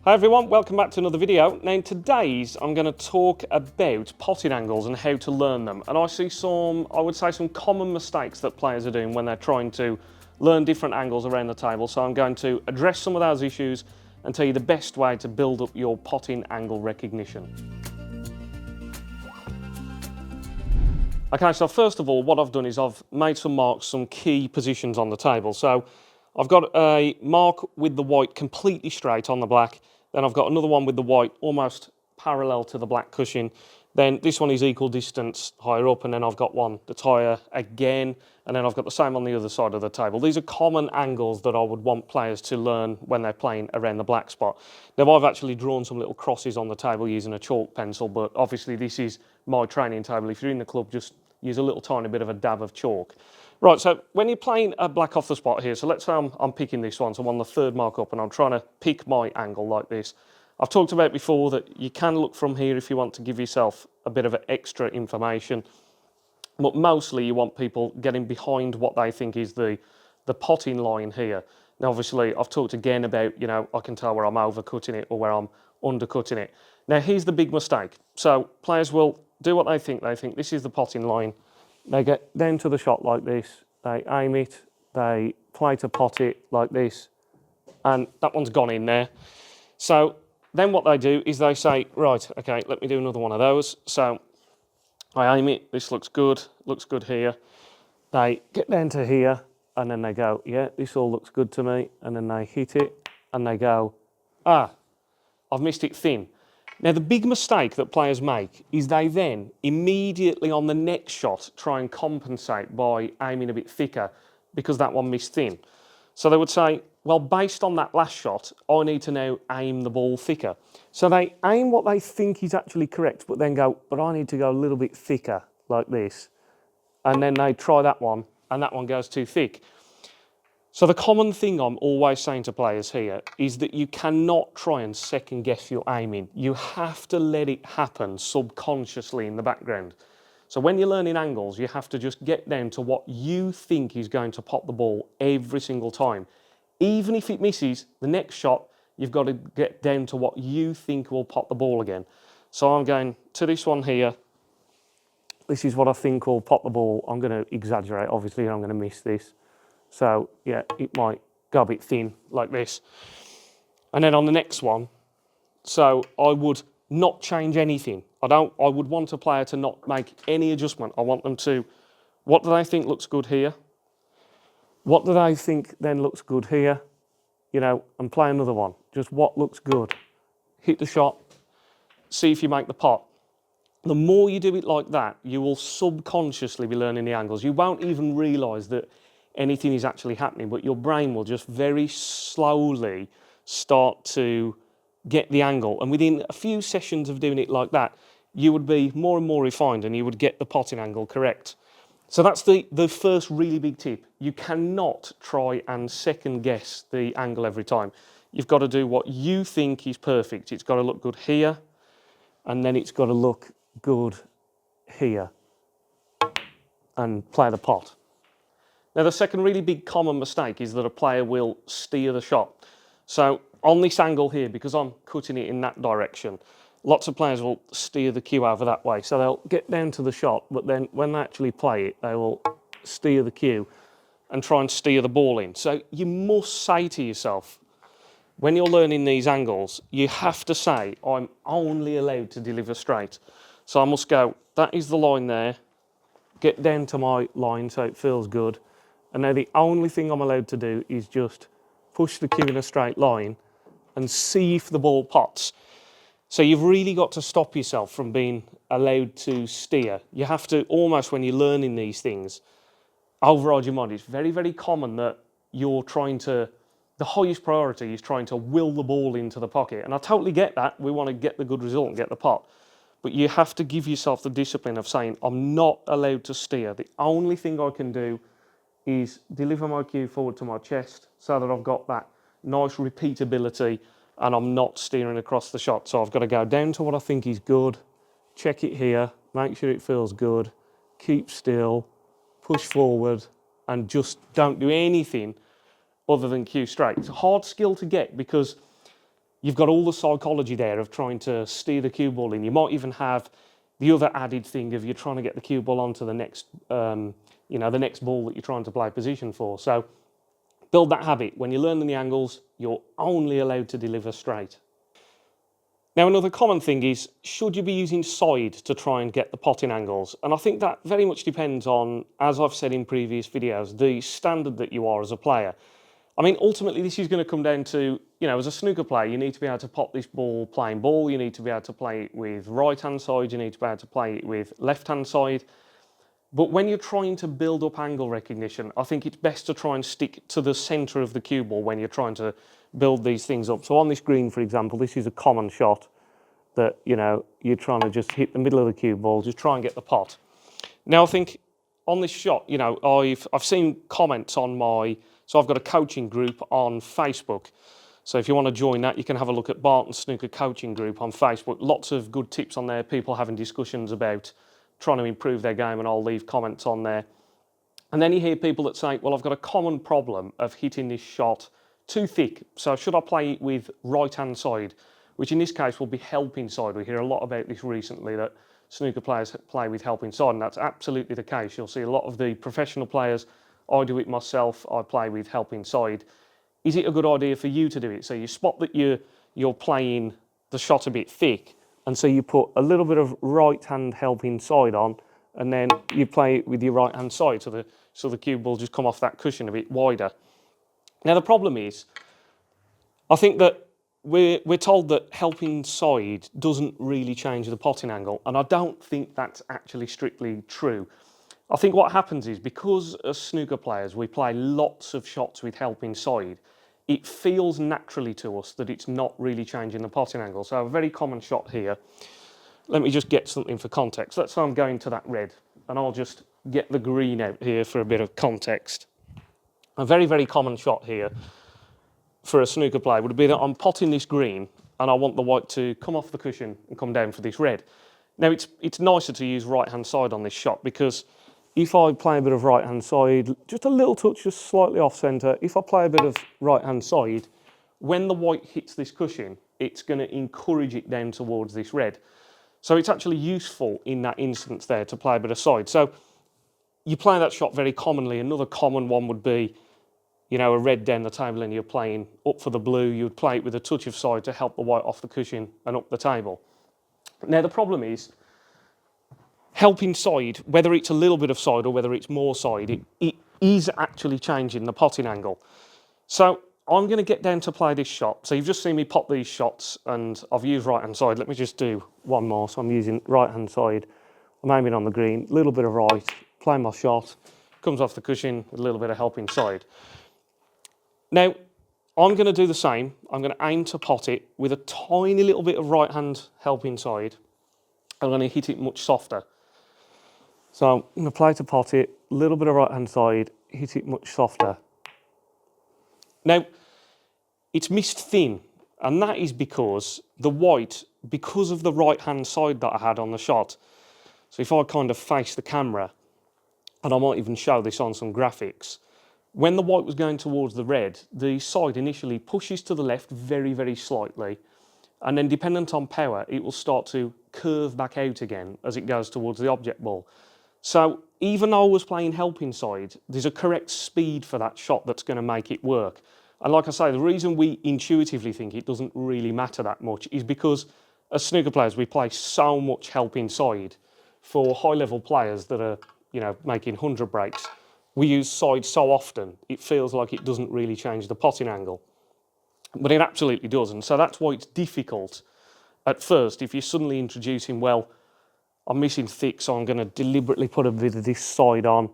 Hi everyone, welcome back to another video. Now in today's I'm going to talk about potting angles and how to learn them. And I see I would say some common mistakes that players are doing when they're trying to learn different angles around the table. So I'm going to address some of those issues and tell you the best way to build up your potting angle recognition. Okay, so first of all, what I've done is I've made some marks, some key positions on the table. So I've got a mark with the white completely straight on the black. Then I've got another one with the white almost parallel to the black cushion. Then this one is equal distance higher up, and then I've got one that's higher again, and then I've got the same on the other side of the table. These are common angles that I would want players to learn when they're playing around the black spot. Now I've actually drawn some little crosses on the table using a chalk pencil, but obviously this is my training table. If you're in the club, just use a little tiny bit of a dab of chalk. Right, so when you're playing a black off the spot here, so let's say I'm picking this one, so I'm on the third mark up and I'm trying to pick my angle like this. I've talked about before that you can look from here if you want to give yourself a bit of extra information, but mostly you want people getting behind what they think is the potting line here. Now obviously I've talked again about, I can tell where I'm overcutting it or where I'm undercutting it. Now here's the big mistake. So players will do what they think this is the potting line. They get down to the shot like this, they aim it, they play to pot it like this, and that one's gone in there. So then what they do is they say, right, okay, let me do another one of those. So I aim it, this looks good here. They get down to here, and then they go, yeah, this all looks good to me, and then they hit it, and they go, I've missed it thin. Now, the big mistake that players make is they then immediately on the next shot try and compensate by aiming a bit thicker because that one missed thin. So they would say, well, based on that last shot, I need to now aim the ball thicker. So they aim what they think is actually correct, but then go, but I need to go a little bit thicker like this. And then they try that one, and that one goes too thick. So the common thing I'm always saying to players here is that you cannot try and second guess your aiming. You have to let it happen subconsciously in the background. So when you're learning angles, you have to just get down to what you think is going to pop the ball every single time. Even if it misses, the next shot, you've got to get down to what you think will pop the ball again. So I'm going to this one here. This is what I think will pop the ball. I'm going to exaggerate, obviously, and I'm going to miss this. So yeah, it might go a bit thin like this. And then on the next one, so I would not change anything. I would want a player to not make any adjustment. I want them to, what do they think looks good here? What do they think then looks good here? And play another one. Just what looks good. Hit the shot, see if you make the pot. The more you do it like that, you will subconsciously be learning the angles. You won't even realise that anything is actually happening, but your brain will just very slowly start to get the angle. And within a few sessions of doing it like that, you would be more and more refined and you would get the potting angle correct. So that's the first really big tip. You cannot try and second guess the angle every time. You've got to do what you think is perfect. It's got to look good here, and then it's got to look good here, and play the pot. Now, the second really big common mistake is that a player will steer the shot. So on this angle here, because I'm cutting it in that direction, lots of players will steer the cue over that way. So they'll get down to the shot, but then when they actually play it, they will steer the cue and try and steer the ball in. So you must say to yourself, when you're learning these angles, you have to say, I'm only allowed to deliver straight. So I must go, that is the line there, get down to my line so it feels good. And now the only thing I'm allowed to do is just push the cue in a straight line and see if the ball pots. So you've really got to stop yourself from being allowed to steer. You have to almost, when you're learning these things, override your mind. It's very, very common that you're trying to, the highest priority is trying to will the ball into the pocket. And I totally get that. We want to get the good result and get the pot. But you have to give yourself the discipline of saying, I'm not allowed to steer. The only thing I can do is deliver my cue forward to my chest so that I've got that nice repeatability and I'm not steering across the shot. So I've got to go down to what I think is good, check it here, make sure it feels good, keep still, push forward, and just don't do anything other than cue straight. It's a hard skill to get because you've got all the psychology there of trying to steer the cue ball in. You might even have the other added thing of you're trying to get the cue ball onto the next, the next ball that you're trying to play position for. So build that habit. When you're learning the angles, you're only allowed to deliver straight. Now, another common thing is, should you be using side to try and get the potting angles? And I think that very much depends on, as I've said in previous videos, the standard that you are as a player. I mean, ultimately, this is going to come down to, as a snooker player, you need to be able to pot this ball playing ball, you need to be able to play it with right-hand side, you need to be able to play it with left-hand side. But when you're trying to build up angle recognition, I think it's best to try and stick to the centre of the cue ball when you're trying to build these things up. So on this green, for example, this is a common shot that, you're trying to just hit the middle of the cue ball, just try and get the pot. Now, I think on this shot, I've seen comments on so I've got a coaching group on Facebook. So if you want to join that, you can have a look at Barton Snooker Coaching Group on Facebook. Lots of good tips on there, people having discussions about trying to improve their game, and I'll leave comments on there. And then you hear people that say, well, I've got a common problem of hitting this shot too thick, so should I play it with right-hand side, which in this case will be helping side. We hear a lot about this recently, that snooker players play with helping side, and that's absolutely the case. You'll see a lot of the professional players, I do it myself, I play with helping side. Is it a good idea for you to do it? So you spot that you're playing the shot a bit thick, and so you put a little bit of right-hand helping side on, and then you play it with your right-hand side, so the cue ball just come off that cushion a bit wider. Now, the problem is, I think that we're told that helping side doesn't really change the potting angle, and I don't think that's actually strictly true. I think what happens is, because as snooker players we play lots of shots with helping side, it feels naturally to us that it's not really changing the potting angle. So a very common shot here, let me just get something for context. Let's say I'm going to that red, and I'll just get the green out here for a bit of context. A very, very common shot here for a snooker player would be that I'm potting this green, and I want the white to come off the cushion and come down for this red. Now, it's nicer to use right-hand side on this shot, because if I play a bit of right-hand side, just a little touch, just slightly off-centre, if I play a bit of right-hand side, when the white hits this cushion, it's going to encourage it down towards this red. So it's actually useful in that instance there to play a bit of side. So you play that shot very commonly. Another common one would be, a red down the table and you're playing up for the blue. You would play it with a touch of side to help the white off the cushion and up the table. Now, the problem is, helping side, whether it's a little bit of side or whether it's more side, it is actually changing the potting angle. So I'm going to get down to play this shot. So you've just seen me pot these shots, and I've used right-hand side. Let me just do one more. So I'm using right-hand side. I'm aiming on the green, a little bit of right, play my shot, comes off the cushion with a little bit of helping side. Now, I'm going to do the same. I'm going to aim to pot it with a tiny little bit of right-hand helping side. I'm going to hit it much softer. So I'm going to play to pot it, a little bit of right-hand side, hit it much softer. Now, it's missed thin, and that is because the white, because of the right-hand side that I had on the shot, so if I kind of face the camera, and I might even show this on some graphics, when the white was going towards the red, the side initially pushes to the left very, very slightly, and then dependent on power, it will start to curve back out again as it goes towards the object ball. So even though I was playing helping side, there's a correct speed for that shot that's going to make it work. And like I say, the reason we intuitively think it doesn't really matter that much is because as snooker players, we play so much helping side. For high-level players that are, making 100 breaks, we use side so often, it feels like it doesn't really change the potting angle. But it absolutely does, and so that's why it's difficult at first. If you're suddenly introducing, well, I'm missing thick, so I'm going to deliberately put a bit of this side on,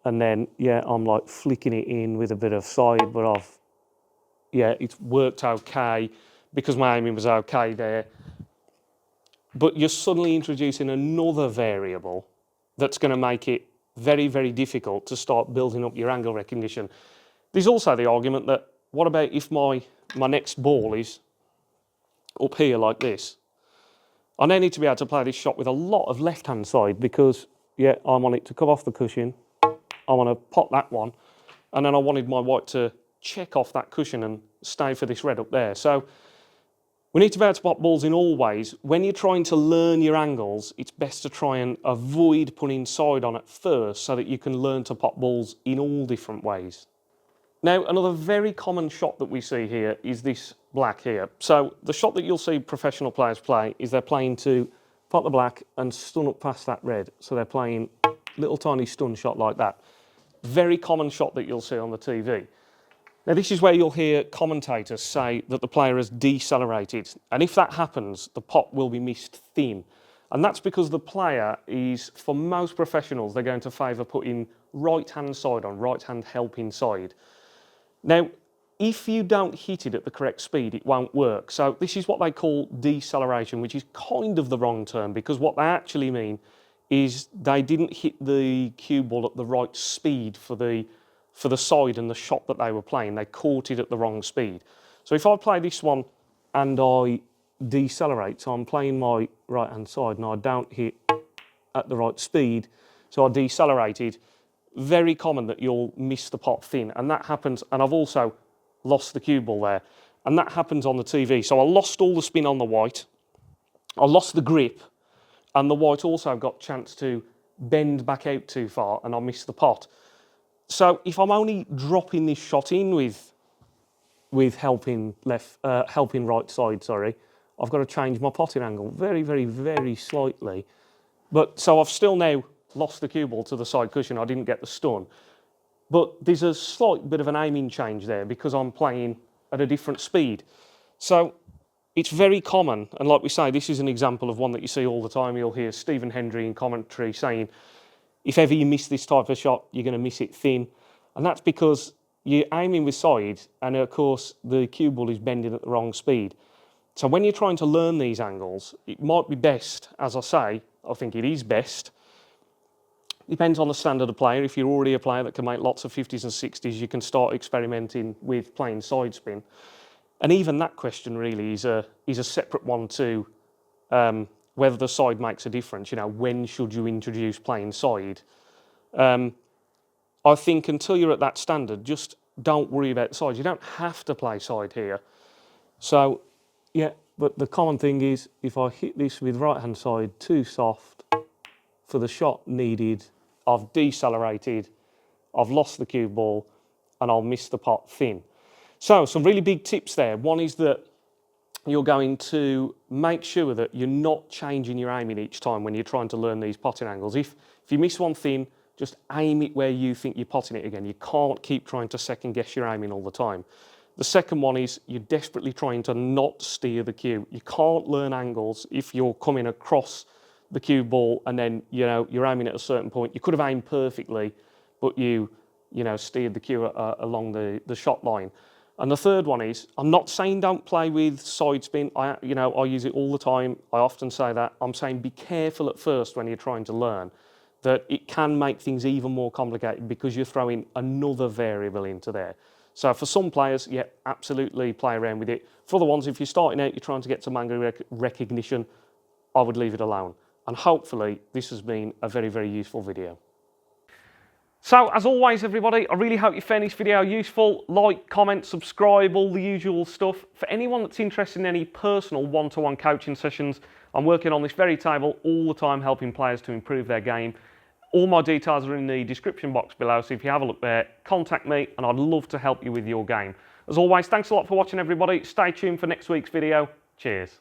and then, I'm like flicking it in with a bit of side, but it's worked okay because my aiming was okay there. But you're suddenly introducing another variable that's going to make it very, very difficult to start building up your angle recognition. There's also the argument that, what about if my next ball is up here like this? I now need to be able to play this shot with a lot of left-hand side because, I want it to come off the cushion. I want to pot that one. And then I wanted my white to check off that cushion and stay for this red up there. So We need to be able to pot balls in all ways. When you're trying to learn your angles, it's best to try and avoid putting side on at first so that you can learn to pot balls in all different ways. Now, another very common shot that we see here is this black here. So the shot that you'll see professional players play is they're playing to pot the black and stun up past that red. So they're playing little tiny stun shot like that. Very common shot that you'll see on the TV. Now, this is where you'll hear commentators say that the player has decelerated. And if that happens, the pot will be missed thin. And that's because the player is, for most professionals, they're going to favour putting right-hand side on, right-hand helping side. Now, if you don't hit it at the correct speed, it won't work. So this is what they call deceleration, which is kind of the wrong term, because what they actually mean is they didn't hit the cue ball at the right speed for the side and the shot that they were playing. They caught it at the wrong speed. So if I play this one and I decelerate, so I'm playing my right-hand side and I don't hit at the right speed, so I decelerated, very common that you'll miss the pot thin, and that happens, and I've also lost the cue ball there, and that happens on the TV. So I lost all the spin on the white, I lost the grip, and the white also got a chance to bend back out too far, and I missed the pot. So if I'm only dropping this shot in with helping right side, sorry, I've got to change my potting angle very, very, very slightly. But so I've still now lost the cue ball to the side cushion. I didn't get the stun. But there's a slight bit of an aiming change there because I'm playing at a different speed. So it's very common, and like we say, this is an example of one that you see all the time. You'll hear Stephen Hendry in commentary saying, if ever you miss this type of shot, you're going to miss it thin. And that's because you're aiming with side, and of course, the cue ball is bending at the wrong speed. So when you're trying to learn these angles, it might be best, as I say, I think it is best. Depends on the standard of player. If you're already a player that can make lots of 50s and 60s, you can start experimenting with playing side spin. And even that question really is a separate one to whether the side makes a difference. You know, when should you introduce playing side? I think until you're at that standard, just don't worry about the side. You don't have to play side here. So, yeah, but the common thing is if I hit this with right-hand side too soft for the shot needed, I've decelerated, I've lost the cue ball, and I'll miss the pot thin. So, some really big tips there. One is that you're going to make sure that you're not changing your aiming each time when you're trying to learn these potting angles. If you miss one thin, just aim it where you think you're potting it again. You can't keep trying to second guess your aiming all the time. The second one is you're desperately trying to not steer the cue. You can't learn angles if you're coming across the cue ball and then you're aiming at a certain point. You could have aimed perfectly, but you steered the cue along the shot line. And the third one is, I'm not saying don't play with side spin. I use it all the time. I often say that. I'm saying be careful at first when you're trying to learn, that it can make things even more complicated because you're throwing another variable into there. So for some players, yeah, absolutely play around with it. For the ones, if you're starting out, you're trying to get some angle recognition, I would leave it alone. And hopefully this has been a very, very useful video. So, as always, everybody, I really hope you found this video useful. Like, comment, subscribe, all the usual stuff. For anyone that's interested in any personal one-to-one coaching sessions, I'm working on this very table all the time, helping players to improve their game. All my details are in the description box below, so if you have a look there, contact me, and I'd love to help you with your game. As always, thanks a lot for watching, everybody. Stay tuned for next week's video. Cheers.